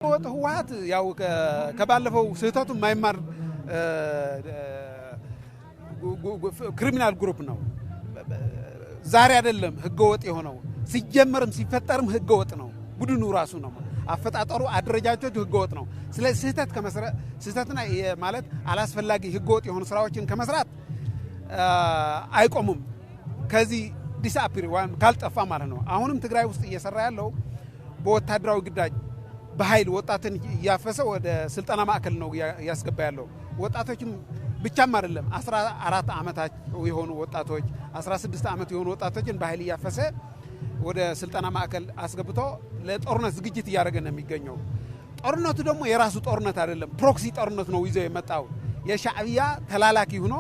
ህወሓት ያው ከባለፈው ስህተቱ ማይማር ክሪሚናል ግሩፕ ነው። ዛሬ አይደለም ህገወጥ የሆነው ሲጀመርም ሲፈጠርም ህገወጥ ነው። ቡድኑ ራሱ ነው አፈጣጠሩ አደረጃጀቱ ህገወጥ ነው። ስለዚህ ስህተትና ማለት አላስፈላጊ ህገወጥ የሆኑ ስራዎችን ከመስራት አይቆሙም። ከዚህ ዲስአፒር ወይም ካልጠፋ ማለት ነው። አሁንም ትግራይ ውስጥ እየሰራ ያለው በወታደራዊ ግዳጅ በኃይል ወጣትን ያፈሰ ወደ ስልጠና ማዕከል ነው ያስገባ ያለው። ወጣቶችም ብቻም አይደለም 14 ዓመታት የሆኑ ወጣቶች 16 ዓመት የሆኑ ወጣቶችን በኃይል ያፈሰ ወደ ስልጠና ማዕከል አስገብቶ ለጦርነት ዝግጅት እያደረገ ነው የሚገኘው። ጦርነቱ ደግሞ የራሱ ጦርነት አይደለም፣ ፕሮክሲ ጦርነት ነው ይዞ የመጣው። የሻዕቢያ ተላላኪ ሆኖ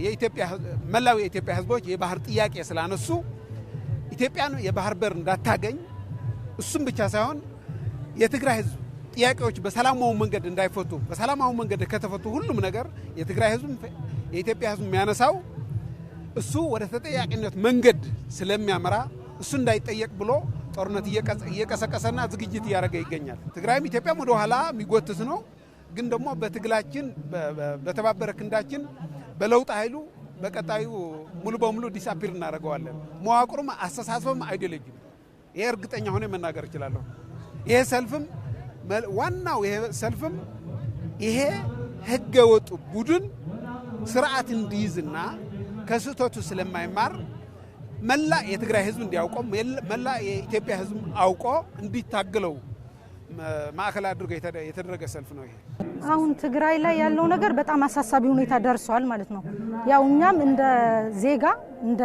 የኢትዮጵያ መላው የኢትዮጵያ ህዝቦች የባህር ጥያቄ ስላነሱ ኢትዮጵያን የባህር በር እንዳታገኝ እሱም ብቻ ሳይሆን የትግራይ ህዝብ ጥያቄዎች በሰላማዊ መንገድ እንዳይፈቱ በሰላማዊ መንገድ ከተፈቱ ሁሉም ነገር የትግራይ ህዝብ የኢትዮጵያ ህዝብ የሚያነሳው እሱ ወደ ተጠያቂነት መንገድ ስለሚያመራ እሱ እንዳይጠየቅ ብሎ ጦርነት እየቀሰቀሰና ዝግጅት እያደረገ ይገኛል። ትግራይም ኢትዮጵያም ወደ ኋላ የሚጎትት ነው። ግን ደግሞ በትግላችን በተባበረ ክንዳችን በለውጥ ኃይሉ በቀጣዩ ሙሉ በሙሉ ዲስአፒር እናደርገዋለን። መዋቅሩም አስተሳሰብም አይዲዮሎጂ ይሄ እርግጠኛ ሆነ መናገር እችላለሁ። ይሄ ሰልፍም ዋናው ይሄ ሰልፍም ይሄ ህገወጥ ቡድን ስርዓት እንዲይዝና ከስህተቱ ስለማይማር መላ የትግራይ ህዝብ እንዲያውቀው መላ የኢትዮጵያ ህዝብ አውቆ እንዲታገለው ማዕከል አድርጎ የተደረገ ሰልፍ ነው። ይሄ አሁን ትግራይ ላይ ያለው ነገር በጣም አሳሳቢ ሁኔታ ደርሷል ማለት ነው። ያው እኛም እንደ ዜጋ እንደ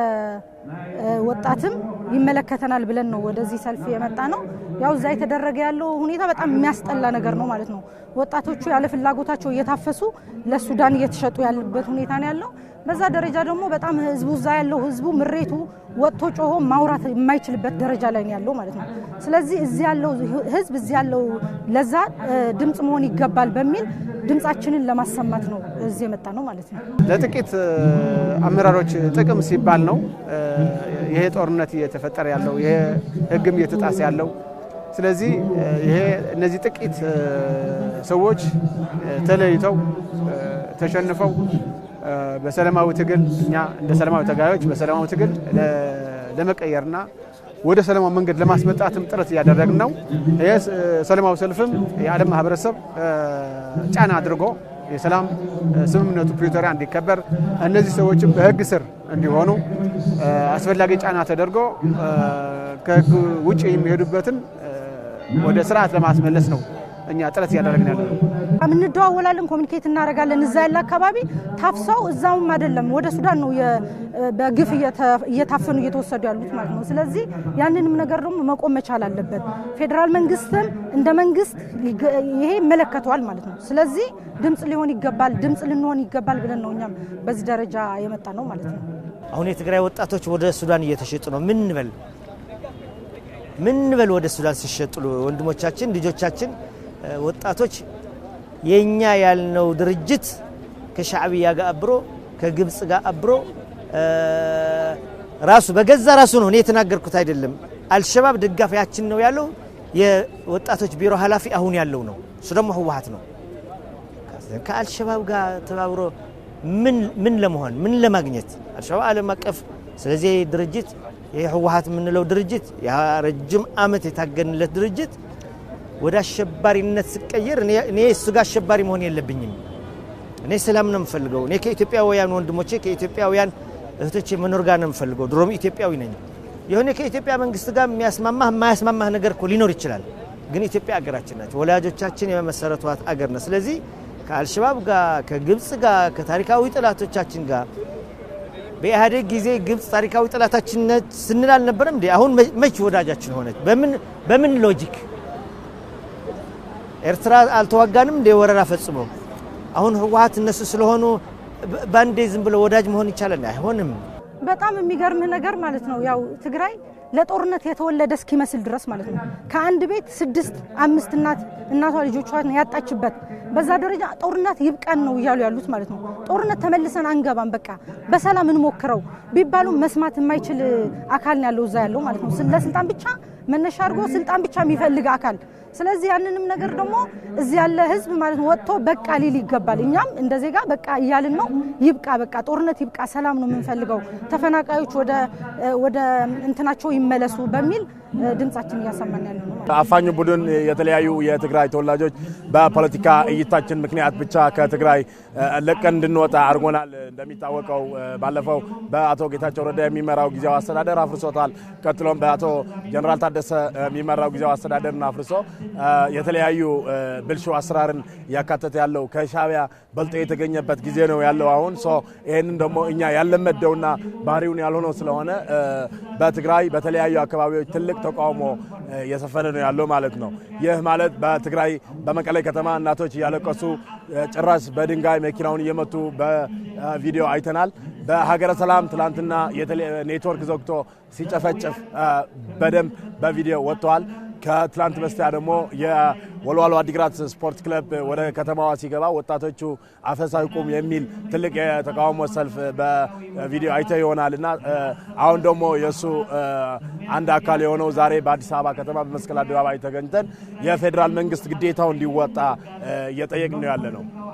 ወጣትም ይመለከተናል ብለን ነው ወደዚህ ሰልፍ የመጣ ነው። ያው እዛ የተደረገ ያለው ሁኔታ በጣም የሚያስጠላ ነገር ነው ማለት ነው። ወጣቶቹ ያለ ፍላጎታቸው እየታፈሱ ለሱዳን እየተሸጡ ያለበት ሁኔታ ነው ያለው። በዛ ደረጃ ደግሞ በጣም ህዝቡ እዛ ያለው ህዝቡ ምሬቱ ወጥቶ ጮሆ ማውራት የማይችልበት ደረጃ ላይ ነው ያለው ማለት ነው። ስለዚህ እዚህ ያለው ህዝብ እዚህ ያለው ለዛ ድምጽ መሆን ይገባል በሚል ድምጻችንን ለማሰማት ነው እዚህ የመጣ ነው ማለት ነው። ለጥቂት አመራሮች ጥቅም ሲባል ነው ይሄ ጦርነት እየተፈጠረ ያለው፣ ይሄ ህግም እየተጣሰ ያለው። ስለዚህ ይሄ እነዚህ ጥቂት ሰዎች ተለይተው ተሸንፈው በሰላማዊ ትግል እኛ እንደ ሰላማዊ ተጋዮች በሰላማዊ ትግል ለመቀየርና ወደ ሰላማዊ መንገድ ለማስመጣትም ጥረት እያደረግን ነው። ይሄ ሰላማዊ ሰልፍም የዓለም ማህበረሰብ ጫና አድርጎ የሰላም ስምምነቱ ፕሪቶሪያ እንዲከበር እነዚህ ሰዎችም በህግ ስር እንዲሆኑ አስፈላጊ ጫና ተደርጎ ከህግ ውጪ የሚሄዱበትን ወደ ስርዓት ለማስመለስ ነው እኛ ጥረት እያደረግን ያለው። እንደዋወላለን፣ ኮሙኒኬት እናደርጋለን። እዛ ያለ አካባቢ ታፍሰው እዛውም አይደለም ወደ ሱዳን ነው በግፍ እየታፈኑ እየተወሰዱ ያሉት ማለት ነው። ስለዚህ ያንንም ነገር ደግሞ መቆም መቻል አለበት። ፌደራል መንግስትም እንደ መንግስት ይሄ ይመለከተዋል ማለት ነው። ስለዚህ ድምጽ ሊሆን ይገባል፣ ድምጽ ልንሆን ይገባል ብለን ነው እኛም በዚህ ደረጃ የመጣ ነው ማለት ነው። አሁን የትግራይ ወጣቶች ወደ ሱዳን እየተሸጡ ነው። ምን በል ወደ ሱዳን ሲሸጡ ወንድሞቻችን ልጆቻችን ወጣቶች የኛ ያልነው ድርጅት ከሻዕቢያ ጋር አብሮ ከግብጽ ጋር አብሮ ራሱ በገዛ ራሱ ነው የተናገርኩት አይደለም። አልሸባብ ደጋፊያችን ነው ያለው የወጣቶች ቢሮ ኃላፊ አሁን ያለው ነው። እሱ ደግሞ ህወሓት ነው። ከአልሸባብ ጋር ተባብሮ ምን ለመሆን ምን ለማግኘት አልሸባብ ዓለም አቀፍ። ስለዚህ ድርጅት የህወሓት የምንለው ድርጅት የረጅም ዓመት የታገንለት ድርጅት ወደ አሸባሪነት ሲቀየር እኔ እሱ ጋር አሸባሪ መሆን የለብኝም። እኔ ሰላም ነው የምፈልገው። እኔ ከኢትዮጵያውያን ወንድሞቼ ከኢትዮጵያውያን እህቶቼ መኖር ጋር ነው የምፈልገው። ድሮም ኢትዮጵያዊ ነኝ። የሆነ ከኢትዮጵያ መንግስት ጋር የማያስማማህ ነገር እኮ ሊኖር ይችላል። ግን ኢትዮጵያ አገራችን ናት። ወላጆቻችን የመሰረቷት አገር ነው። ስለዚህ ከአልሸባብ ጋር ከግብጽ ጋር ከታሪካዊ ጠላቶቻችን ጋር በኢህአዴግ ጊዜ ግብጽ ታሪካዊ ጠላታችን ስንል አልነበረም እንዴ? አሁን መች ወዳጃችን ሆነች? በምን ሎጂክ? ኤርትራ አልተዋጋንም እንደ ወረራ ፈጽሞ አሁን ህወሓት እነሱ ስለሆኑ ባንዴ ዝም ብሎ ወዳጅ መሆን ይቻላል? አይሆንም። በጣም የሚገርም ነገር ማለት ነው። ያው ትግራይ ለጦርነት የተወለደ እስኪመስል ድረስ ማለት ነው። ከአንድ ቤት 6-5 እናቷ ልጆቿን ያጣችበት በዛ ደረጃ ጦርነት ይብቃን ነው እያሉ ያሉት ማለት ነው። ጦርነት ተመልሰን አንገባም በቃ በሰላም እንሞክረው ቢባሉ መስማት የማይችል አካል ነው ያለው እዛ ያለው ማለት ነው። ለስልጣን ብቻ መነሻ አድርጎ ስልጣን ብቻ የሚፈልግ አካል። ስለዚህ ያንንም ነገር ደግሞ እዚህ ያለ ህዝብ ማለት ነው ወጥቶ በቃ ሊል ይገባል። እኛም እንደ ዜጋ በቃ እያልን ነው። ይብቃ በቃ ጦርነት ይብቃ፣ ሰላም ነው የምንፈልገው፣ ተፈናቃዮች ወደ እንትናቸው ይመለሱ በሚል ድምጻችን እያሰማን ያለው ነው። አፋኙ ቡድን የተለያዩ የትግራይ ተወላጆች በፖለቲካ እይታችን ምክንያት ብቻ ከትግራይ ለቀን እንድንወጣ አድርጎናል። እንደሚታወቀው ባለፈው በአቶ ጌታቸው ረዳ የሚመራው ጊዜያዊ አስተዳደር አፍርሶታል። ቀጥሎም በአቶ ጀነራል ታደሰ የሚመራው ጊዜያዊ አስተዳደርን አፍርሶ የተለያዩ ብልሹ አሰራርን ያካተተ ያለው ከሻዕቢያ በልጦ የተገኘበት ጊዜ ነው ያለው አሁን። ይሄንን ደግሞ እኛ ያለመደውና ባህሪውን ያልሆነው ስለሆነ በትግራይ በተለያዩ አካባቢዎች ትልቅ ተቃውሞ የሰፈነ ነው ያለው ማለት ነው። ይህ ማለት በትግራይ በመቀሌ ከተማ እናቶች እያለቀሱ ጭራሽ በድንጋይ መኪናውን እየመቱ በቪዲዮ አይተናል። በሀገረ ሰላም ትላንትና ኔትወርክ ዘግቶ ሲጨፈጨፍ በደንብ በቪዲዮ ወጥቷል። ከትላንት በስቲያ ደግሞ የወልዋሎ አዲግራት ስፖርት ክለብ ወደ ከተማዋ ሲገባ ወጣቶቹ አፈሳው ይቁም የሚል ትልቅ የተቃውሞ ሰልፍ በቪዲዮ አይተ ይሆናልና አሁን ደግሞ የሱ አንድ አካል የሆነው ዛሬ በአዲስ አበባ ከተማ በመስቀል አደባባይ ተገኝተን የፌዴራል መንግስት ግዴታው እንዲወጣ እየጠየቅን ነው ያለ ነው።